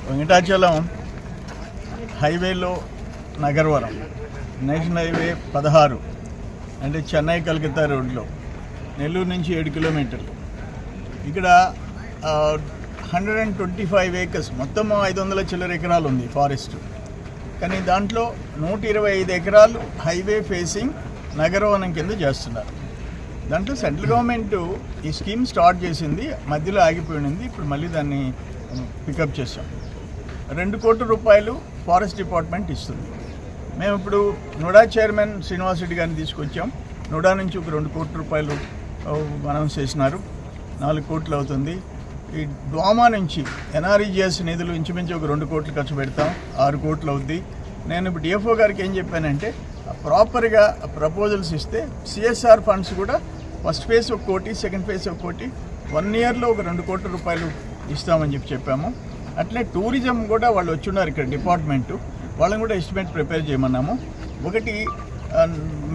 వెంకటాచలం హైవేలో నగరవరం national highway 16 అంటే చెన్నై కలకత్తా రోడ్లో నెల్లూరు నుంచి 7 కిలోమీటర్లు. ఇక్కడ 125 ఏకర్స్, మొత్తం 500 చిల్లర ఎకరాలు ఉంది ఫారెస్ట్. కానీ దాంట్లో 125 ఎకరాలు హైవే ఫేసింగ్ నగరవనం కింద చేస్తున్నారు. దాంట్లో సెంట్రల్ గవర్నమెంట్ ఈ స్కీమ్ స్టార్ట్ చేసింది, మధ్యలో ఆగిపోయింది. ఇప్పుడు మళ్ళీ దాన్ని పికప్ చేసాం. 2 కోట్ల రూపాయలు ఫారెస్ట్ డిపార్ట్మెంట్ ఇస్తుంది. మేము ఇప్పుడు నుడా చైర్మన్ శ్రీనివాస్ రెడ్డి గారిని తీసుకొచ్చాం. నుడా నుంచి ఒక 2 కోట్ల రూపాయలు అనౌన్స్ చేసినారు. 4 కోట్లు అవుతుంది. ఈ డ్వామా నుంచి ఎన్ఆర్ఈజిఎస్ నిధులు ఇంచుమించు ఒక 2 కోట్లు ఖర్చు పెడతాం, 6 కోట్లు అవుద్ది. నేను ఇప్పుడు డిఎఫ్ఓ గారికి ఏం చెప్పానంటే ప్రాపర్గా ప్రపోజల్స్ ఇస్తే సిఎస్ఆర్ ఫండ్స్ కూడా ఫస్ట్ ఫేజ్ 1 కోటి, సెకండ్ ఫేజ్ 1 కోటి, 1 ఇయర్లో ఒక 2 కోట్ల రూపాయలు ఇస్తామని చెప్పాము. అట్లే టూరిజం కూడా వాళ్ళు వచ్చున్నారు ఇక్కడ డిపార్ట్మెంటు, వాళ్ళని కూడా ఎస్టిమేట్ ప్రిపేర్ చేయమన్నాము. ఒకటి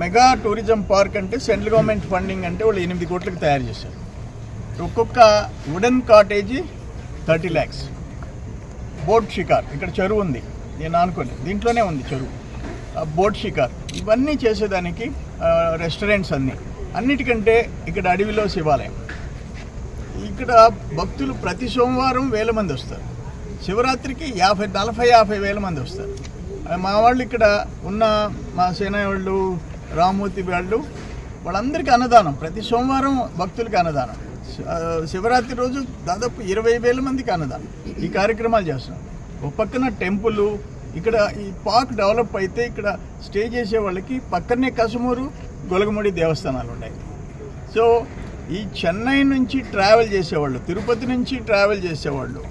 మెగా టూరిజం పార్క్ అంటే సెంట్రల్ గవర్నమెంట్ ఫండింగ్ అంటే వాళ్ళు 8 కోట్లకు తయారు చేశారు. ఒక్కొక్క వుడెన్ కాటేజీ 30 lakhs. బోట్ షికార్, ఇక్కడ చెరువు ఉంది, నేను అనుకోండి దీంట్లోనే ఉంది చెరువు. బోట్ షికార్ ఇవన్నీ చేసేదానికి రెస్టారెంట్స్ అన్నిటికంటే ఇక్కడ అడవిలో శివాలయం. ఇక్కడ భక్తులు ప్రతి సోమవారం 1000 మంది వస్తారు. శివరాత్రికి 40-50 వేల మంది వస్తారు. మా వాళ్ళు ఇక్కడ ఉన్న మా సేన వాళ్ళు, రామూర్తి వాళ్ళందరికీ అన్నదానం, ప్రతి సోమవారం భక్తులకి అన్నదానం. శివరాత్రి రోజు దాదాపు 20,000 మందికి అన్నదానం. ఈ కార్యక్రమాలు చేస్తున్నాం. ఒక పక్కన టెంపుల్, ఇక్కడ ఈ పార్క్ డెవలప్ అయితే ఇక్కడ స్టే చేసే వాళ్ళకి పక్కనే కసుమూరు, గొలగముడి దేవస్థానాలు ఉన్నాయి. సో ఈ చెన్నై నుంచి ట్రావెల్ చేసేవాళ్ళు, తిరుపతి నుంచి ట్రావెల్ చేసేవాళ్ళు,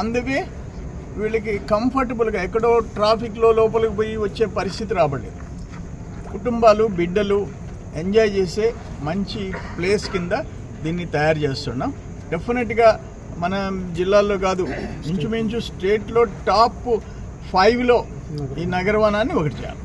అందుకే వీళ్ళకి కంఫర్టబుల్గా ఎక్కడో ట్రాఫిక్లో లోపలికి పోయి వచ్చే పరిస్థితి రాబడలేదు. కుటుంబాలు, బిడ్డలు ఎంజాయ్ చేసే మంచి ప్లేస్ కింద దీన్ని తయారు చేస్తున్నాం. డెఫినెట్గా మన జిల్లాల్లో కాదు, ఇంచుమించు స్టేట్లో టాప్ 5లో ఈ నగరవనాన్ని ఒకటి చేయాలి.